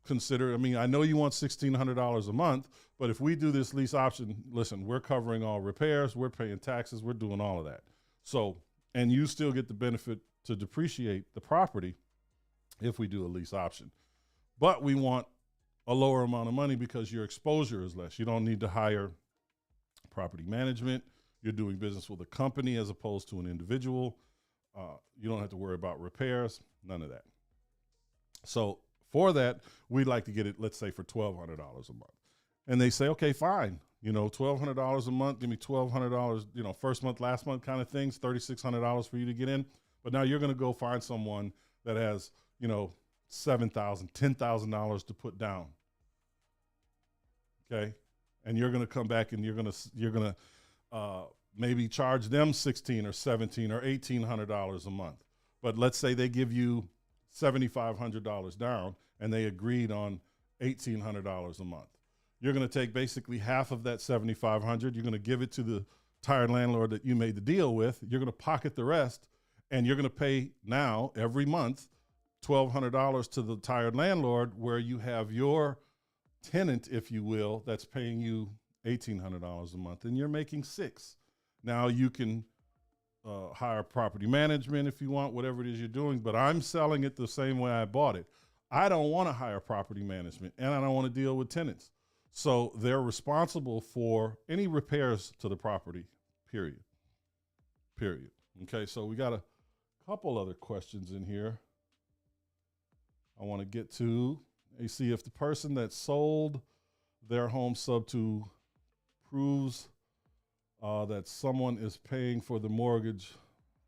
consider, I mean, I know you want $1,600 a month, but if we do this lease option, listen, we're covering all repairs, we're paying taxes, we're doing all of that. So, and you still get the benefit to depreciate the property if we do a lease option. But we want a lower amount of money because your exposure is less. You don't need to hire property management. You're doing business with a company as opposed to an individual. You don't have to worry about repairs, none of that. So for that, we'd like to get it, let's say, for $1,200 a month. And they say, okay, fine. You know, $1,200 a month, give me $1,200, you know, first month, last month kind of things, $3,600 for you to get in. But now you're going to go find someone that has, you know, $7,000, $10,000 to put down. Okay. And you're going to come back and you're going to maybe charge them $1,600 or $1,700 or $1,800 a month. But let's say they give you $7,500 down and they agreed on $1,800 a month. You're going to take basically half of that $7,500. You're going to give it to the tired landlord that you made the deal with. You're going to pocket the rest, and you're going to pay now every month $1,200 to the tired landlord, where you have your tenant, if you will, that's paying you $1,800 a month, and you're making $6,000. Now you can hire property management if you want, whatever it is you're doing, but I'm selling it the same way I bought it. I don't want to hire property management, and I don't want to deal with tenants. So they're responsible for any repairs to the property, period. Okay, so we got a couple other questions in here I want to get to. You see, if the person that sold their home sub to proves that someone is paying for the mortgage,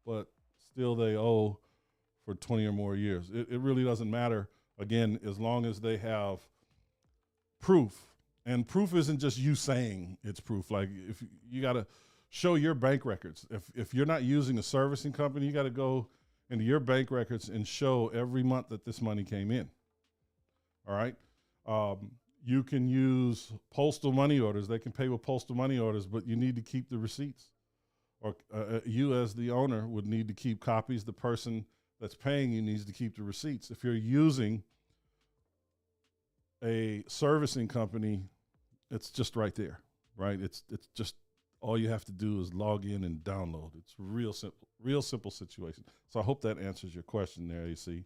but still they owe for 20 or more years. It really doesn't matter, again, as long as they have proof. And proof isn't just you saying it's proof. Like, if you got to show your bank records. If you're not using a servicing company, you got to go into your bank records and show every month that this money came in. All right. You can use postal money orders. They can pay with postal money orders, but you need to keep the receipts. Or you as the owner would need to keep copies. The person that's paying you needs to keep the receipts. If you're using a servicing company, it's just right there, right? It's just all you have to do is log in and download. It's real simple situation. So I hope that answers your question there, AC.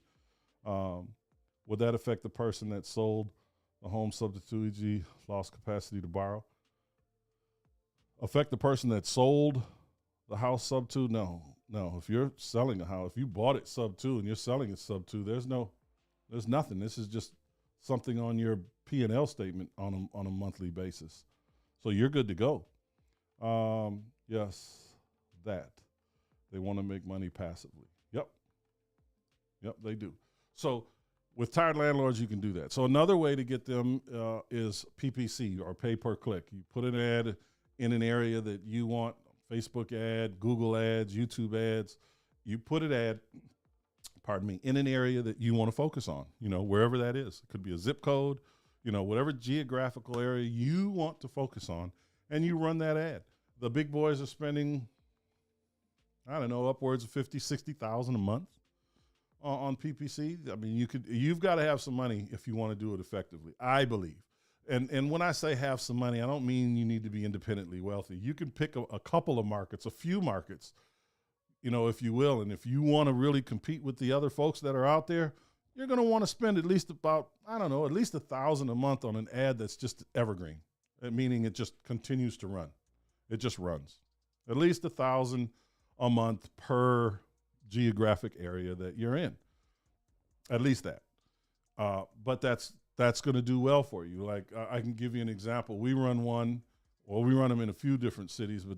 Would that affect the person that sold the home subject to e.g. lost capacity to borrow? Affect the person that sold the house sub to? No. If you're selling a house, if you bought it sub to and you're selling it sub to, there's nothing. This is just something on your P&L statement on a monthly basis. So you're good to go. Yes, that. They want to make money passively. Yep, they do. So with tired landlords, you can do that. So another way to get them is PPC, or pay per click. You put an ad in an area that you want, Facebook ad, Google ads, YouTube ads. You put an ad, in an area that you want to focus on, wherever that is. It could be a zip code, whatever geographical area you want to focus on, and you run that ad. The big boys are spending, upwards of $50,000, $60,000 a month on PPC. I mean, you've got to have some money if you want to do it effectively, I believe. And when I say have some money, I don't mean you need to be independently wealthy. You can pick a couple of markets, a few markets, if you will. And if you want to really compete with the other folks that are out there, you're going to want to spend at least about, at least $1,000 a month on an ad that's just evergreen, meaning it just continues to run. It just runs. At least $1,000 a month per geographic area that you're in. At least that. But that's going to do well for you. Like I can give you an example. We run them in a few different cities, but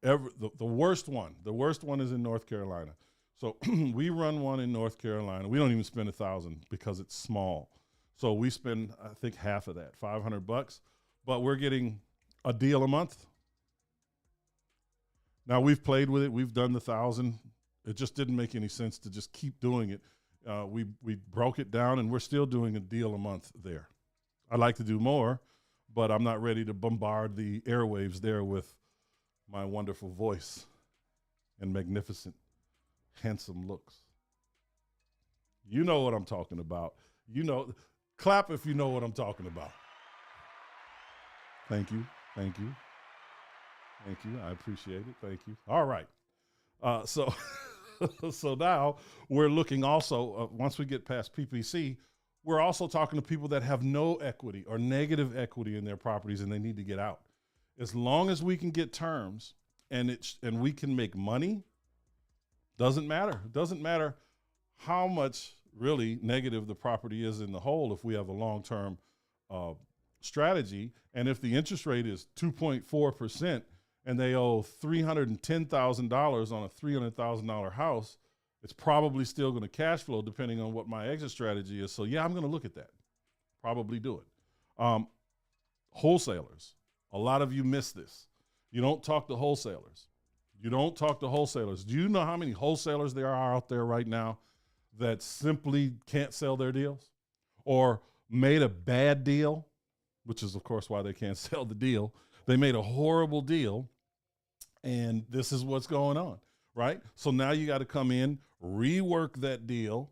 the worst one is in North Carolina. So we run one in North Carolina. We don't even spend $1,000 because it's small. So we spend, I think, half of that, $500, but we're getting a deal a month. Now we've played with it. We've done the 1,000. It just didn't make any sense to just keep doing it. We broke it down, and we're still doing a deal a month there. I'd like to do more, but I'm not ready to bombard the airwaves there with my wonderful voice and magnificent, handsome looks. You know what I'm talking about. Clap if you know what I'm talking about. Thank you. Thank you. Thank you. I appreciate it. Thank you. All right. So now we're looking also, once we get past PPC, we're also talking to people that have no equity or negative equity in their properties and they need to get out. As long as we can get terms and we can make money, doesn't matter. It doesn't matter how much really negative the property is in the whole if we have a long-term strategy. And if the interest rate is 2.4% and they owe $310,000 on a $300,000 house, it's probably still going to cash flow depending on what my exit strategy is. So yeah, I'm going to look at that. Probably do it. Wholesalers. A lot of you miss this. You don't talk to wholesalers. Do you know how many wholesalers there are out there right now that simply can't sell their deals or made a bad deal, which is, of course, why they can't sell the deal. They made a horrible deal, and this is what's going on, right? So now you got to come in, rework that deal,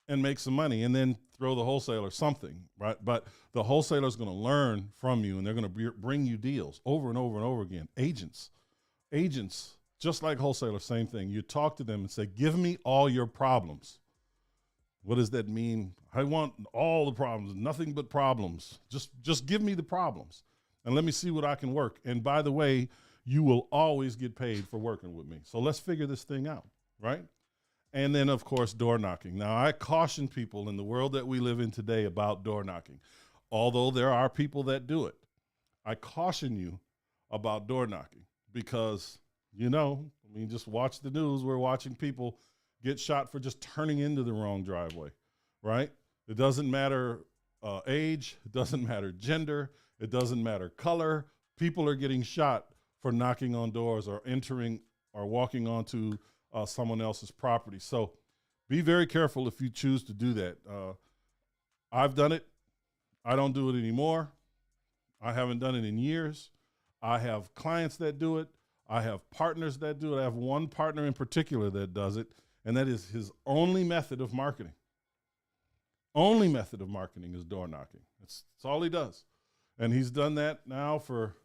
and make some money, and then throw the wholesaler something, right? But the wholesaler is going to learn from you, and they're going to bring you deals over and over and over again. Agents, just like wholesalers, same thing. You talk to them and say, give me all your problems. What does that mean? I want all the problems, nothing but problems. Just give me the problems, and let me see what I can work. And by the way, you will always get paid for working with me. So let's figure this thing out, right? And then, of course, door knocking. Now, I caution people in the world that we live in today about door knocking. Although there are people that do it, I caution you about door knocking because, just watch the news. We're watching people get shot for just turning into the wrong driveway, right? It doesn't matter age. It doesn't matter gender. It doesn't matter color. People are getting shot for knocking on doors or entering or walking onto someone else's property. So be very careful if you choose to do that. I've done it. I don't do it anymore. I haven't done it in years. I have clients that do it. I have partners that do it. I have one partner in particular that does it, and that is his only method of marketing. Only method of marketing is door knocking. That's all he does. And he's done that now for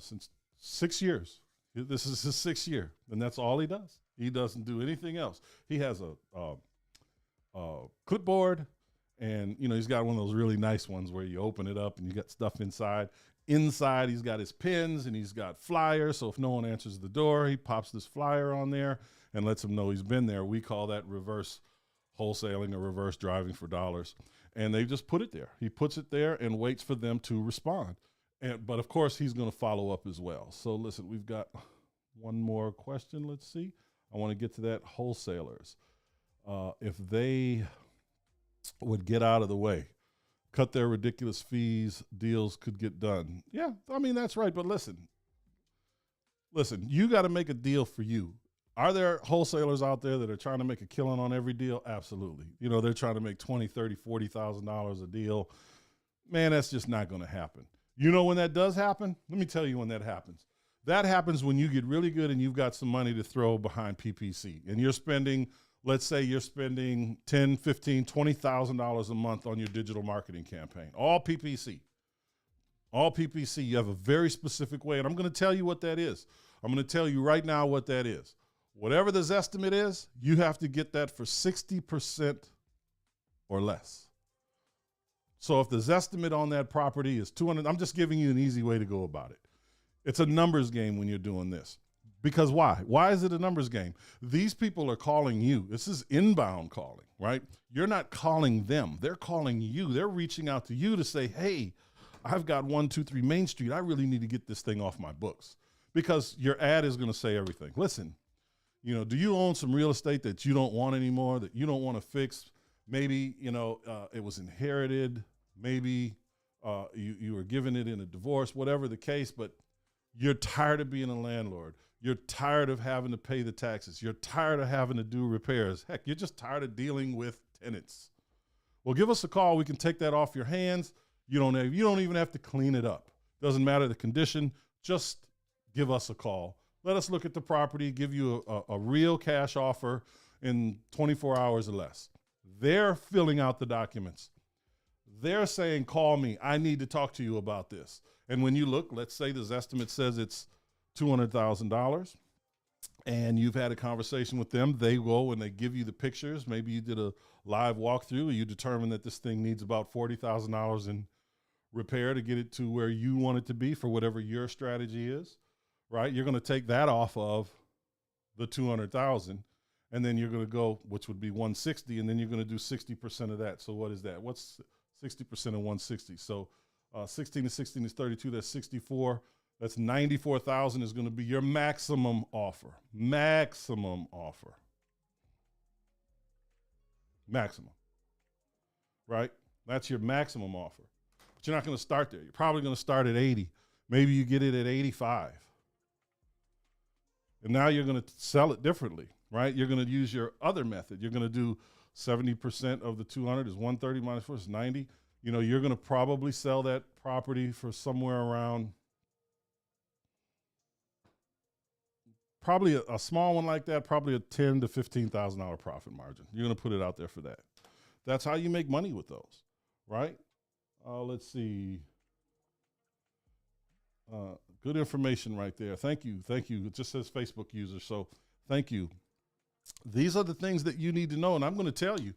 since 6 years. This is his 6th year, and that's all he does. He doesn't do anything else. He has a clipboard, and he's got one of those really nice ones where you open it up and you got stuff inside. Inside, he's got his pins and he's got flyers. So if no one answers the door, he pops this flyer on there and lets them know he's been there. We call that reverse wholesaling or reverse driving for dollars. And they just put it there. He puts it there and waits for them to respond. But of course, he's going to follow up as well. So listen, we've got one more question. Let's see. I want to get to that. Wholesalers. If they would get out of the way, cut their ridiculous fees, deals could get done. Yeah, that's right. But listen, you got to make a deal for you. Are there wholesalers out there that are trying to make a killing on every deal? Absolutely. They're trying to make $20,000, $30,000, $40,000 a deal. Man, that's just not going to happen. When that does happen? Let me tell you when that happens. That happens when you get really good and you've got some money to throw behind PPC. And you're spending, let's say you're spending $10, $15, $20,000 a month on your digital marketing campaign. All PPC. All PPC. You have a very specific way. And I'm going to tell you what that is. I'm going to tell you right now what that is. Whatever this estimate is, you have to get that for 60% or less. So if the estimate on that property is 200, I'm just giving you an easy way to go about it. It's a numbers game when you're doing this. Because why? Why is it a numbers game? These people are calling you. This is inbound calling, right? You're not calling them. They're calling you. They're reaching out to you to say, hey, I've got 123 Main Street. I really need to get this thing off my books. Because your ad is going to say everything. Listen, do you own some real estate that you don't want anymore, that you don't want to fix? Maybe, it was inherited. Maybe you were given it in a divorce, whatever the case, but you're tired of being a landlord. You're tired of having to pay the taxes. You're tired of having to do repairs. Heck, you're just tired of dealing with tenants. Well, give us a call. We can take that off your hands. You don't even have to clean it up. Doesn't matter the condition. Just give us a call. Let us look at the property, give you a real cash offer in 24 hours or less. They're filling out the documents. They're saying, call me. I need to talk to you about this. And when you look, let's say this estimate says it's $200,000 and you've had a conversation with them. They go and they give you the pictures. Maybe you did a live walkthrough and you determine that this thing needs about $40,000 in repair to get it to where you want it to be for whatever your strategy is, right? You're going to take that off of the 200,000 and then you're going to go, which would be 160, and then you're going to do 60% of that. So what is that? What's 60% of 160? So 16 to 16 is 32. That's 64. That's 94,000 is going to be your maximum offer. Maximum offer. Maximum. Right? That's your maximum offer. But you're not going to start there. You're probably going to start at 80. Maybe you get it at 85. And now you're going to sell it differently, right? You're going to use your other method. You're going to do 70% of the 200 is 130 minus 4 is 90. You're going to probably sell that property for somewhere around, probably a small one like that, probably a $10,000 to $15,000 profit margin. You're going to put it out there for that. That's how you make money with those, right? Let's see. Good information right there. Thank you. It just says Facebook user, so thank you. These are the things that you need to know, and I'm going to tell you.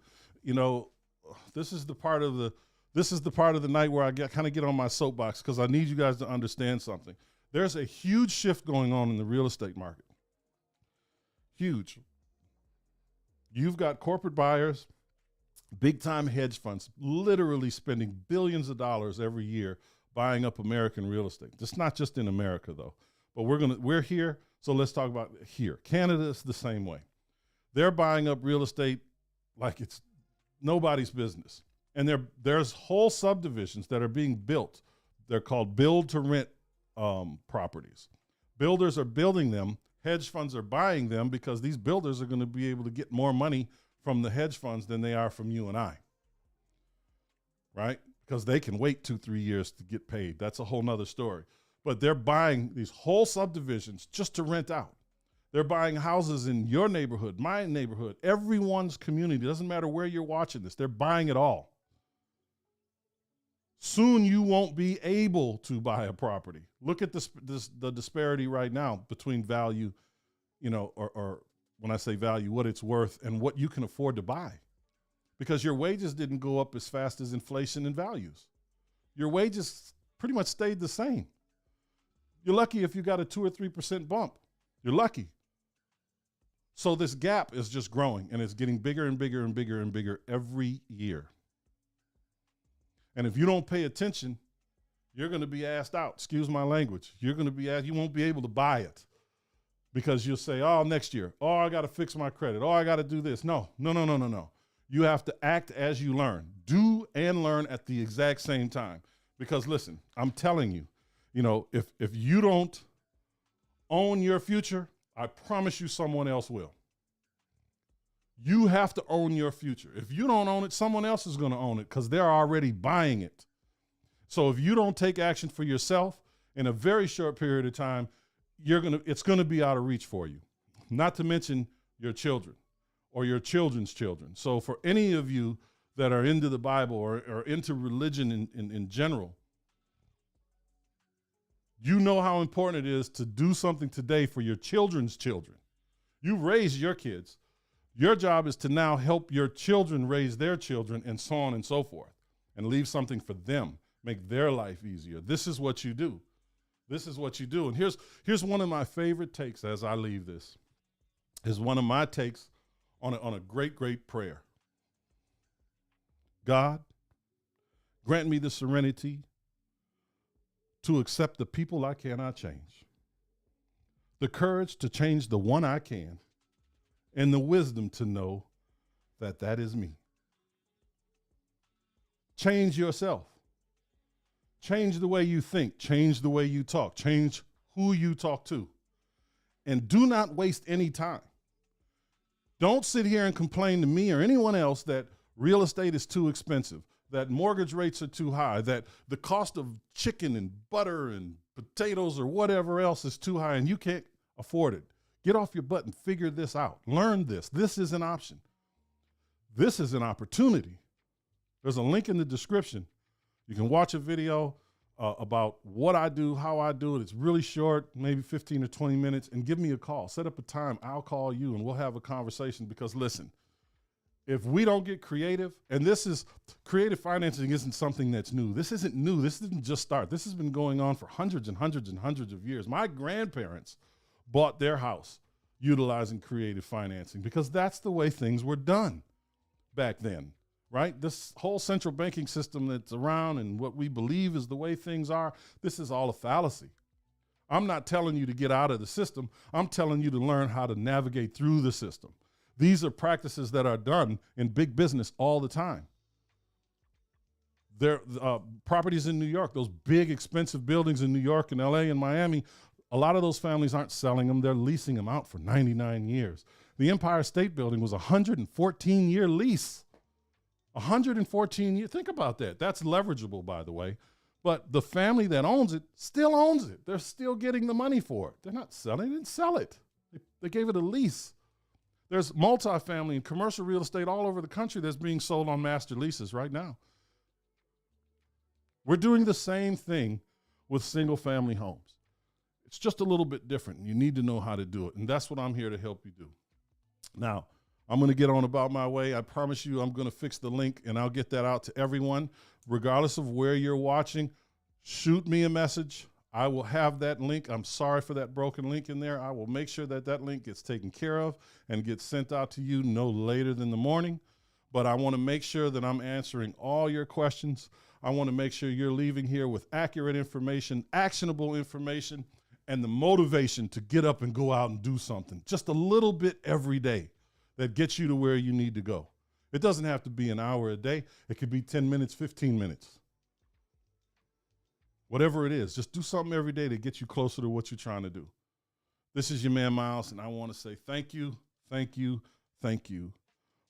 This is the part of the night where I kind of get on my soapbox because I need you guys to understand something. There's a huge shift going on in the real estate market. Huge. You've got corporate buyers, big-time hedge funds, literally spending billions of dollars every year buying up American real estate. It's not just in America, though. But we're here, so let's talk about here. Canada is the same way. They're buying up real estate like it's nobody's business. And there's whole subdivisions that are being built. They're called build-to-rent properties. Builders are building them. Hedge funds are buying them because these builders are going to be able to get more money from the hedge funds than they are from you and I, right? Because they can wait 2-3 years to get paid. That's a whole nother story. But they're buying these whole subdivisions just to rent out. They're buying houses in your neighborhood, my neighborhood, everyone's community. It doesn't matter where you're watching this. They're buying it all. Soon you won't be able to buy a property. Look at the disparity right now between value, or when I say value, what it's worth and what you can afford to buy. Because your wages didn't go up as fast as inflation and values. Your wages pretty much stayed the same. You're lucky if you got a 2 or 3% bump. You're lucky. So this gap is just growing, and it's getting bigger and bigger and bigger and bigger every year. And if you don't pay attention, you're going to be asked out. Excuse my language. You're going to be asked, you won't be able to buy it because you'll say, oh, next year. Oh, I got to fix my credit. Oh, I got to do this. No. You have to act as you learn. Do and learn at the exact same time. Because listen, I'm telling you, if you don't own your future, I promise you someone else will. You have to own your future. If you don't own it, someone else is going to own it because they're already buying it. So if you don't take action for yourself in a very short period of time, it's gonna be out of reach for you. Not to mention your children or your children's children. So for any of you that are into the Bible or into religion in general, you know how important it is to do something today for your children's children. You raise your kids. Your job is to now help your children raise their children, and so on and so forth, and leave something for them, make their life easier. This is what you do. This is what you do. And here's one of my favorite takes as I leave this. Is one of my takes on a great, great prayer. God, grant me the serenity to accept the people I cannot change, the courage to change the one I can, and the wisdom to know that that is me. Change yourself. Change the way you think. Change the way you talk. Change who you talk to. And do not waste any time. Don't sit here and complain to me or anyone else that real estate is too expensive, that mortgage rates are too high, that the cost of chicken and butter and potatoes or whatever else is too high and you can't afford it. Get off your butt and figure this out. Learn this. This is an option. This is an opportunity. There's a link in the description. You can watch a video about what I do, how I do it. It's really short, maybe 15 or 20 minutes, and give me a call. Set up a time. I'll call you and we'll have a conversation, because listen, if we don't get creative, and creative financing isn't something that's new. This isn't new. This didn't just start. This has been going on for hundreds and hundreds and hundreds of years. My grandparents bought their house utilizing creative financing because that's the way things were done back then. Right? This whole central banking system that's around and what we believe is the way things are, this is all a fallacy. I'm not telling you to get out of the system. I'm telling you to learn how to navigate through the system. These are practices that are done in big business all the time. There properties in New York, those big expensive buildings in New York and LA and Miami, a lot of those families aren't selling them. They're leasing them out for 99 years. The Empire State Building was a 114-year lease. 114 years. Think about that. That's leverageable, by the way. But the family that owns it still owns it. They're still getting the money for it. They're not selling it. They didn't sell it. They gave it a lease. There's multifamily and commercial real estate all over the country that's being sold on master leases right now. We're doing the same thing with single family homes. It's just a little bit different. You need to know how to do it. And that's what I'm here to help you do. Now, I'm going to get on about my way. I promise you I'm going to fix the link and I'll get that out to everyone. Regardless of where you're watching, shoot me a message. I will have that link. I'm sorry for that broken link in there. I will make sure that that link gets taken care of and gets sent out to you no later than the morning. But I want to make sure that I'm answering all your questions. I want to make sure you're leaving here with accurate information, actionable information, and the motivation to get up and go out and do something just a little bit every day that gets you to where you need to go. It doesn't have to be an hour a day. It could be 10 minutes, 15 minutes. Whatever it is, just do something every day to get you closer to what you're trying to do. This is your man, Miles, and I want to say thank you, thank you, thank you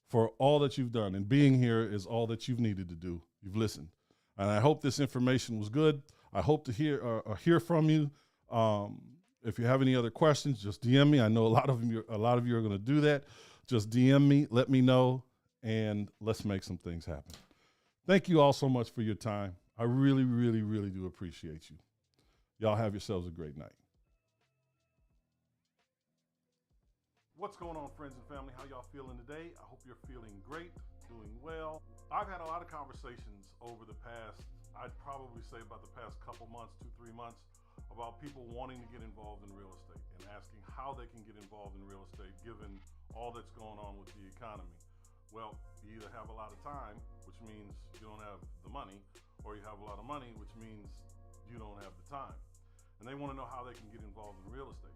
for all that you've done. And being here is all that you've needed to do. You've listened. And I hope this information was good. I hope to hear from you. If you have any other questions, just DM me. I know a lot of you are going to do that. Just DM me, let me know, and let's make some things happen. Thank you all so much for your time. I really, really, really do appreciate you. Y'all have yourselves a great night. What's going on, friends and family? How y'all feeling today? I hope you're feeling great, doing well. I've had a lot of conversations over the past, I'd probably say about the past couple months, 2-3 months, about people wanting to get involved in real estate and asking how they can get involved in real estate given all that's going on with the economy. Well, you either have a lot of time, which means you don't have the money, or you have a lot of money, which means you don't have the time. And they want to know how they can get involved in real estate.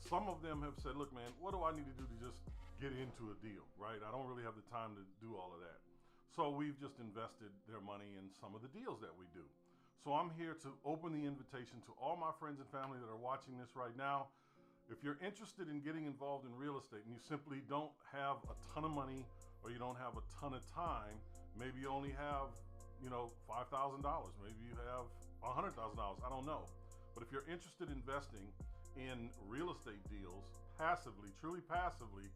Some of them have said, look, man, what do I need to do to just get into a deal, right? I don't really have the time to do all of that. So we've just invested their money in some of the deals that we do. So I'm here to open the invitation to all my friends and family that are watching this right now. If you're interested in getting involved in real estate and you simply don't have a ton of money or you don't have a ton of time, maybe you only have, $5,000, maybe you have $100,000, I don't know. But if you're interested in investing in real estate deals passively, truly passively,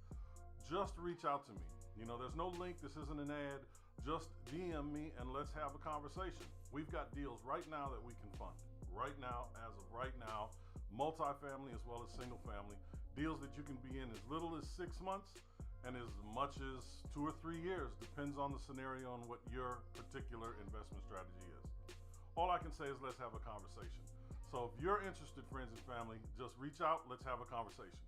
just reach out to me. You know, there's no link. This isn't an ad. Just DM me and let's have a conversation. We've got deals right now that we can fund. Right now, as of right now, multifamily as well as single family. Deals that you can be in as little as 6 months and as much as 2 or 3 years. Depends on the scenario and what your particular investment strategy is. All I can say is let's have a conversation. So if you're interested, friends and family, just reach out. Let's have a conversation.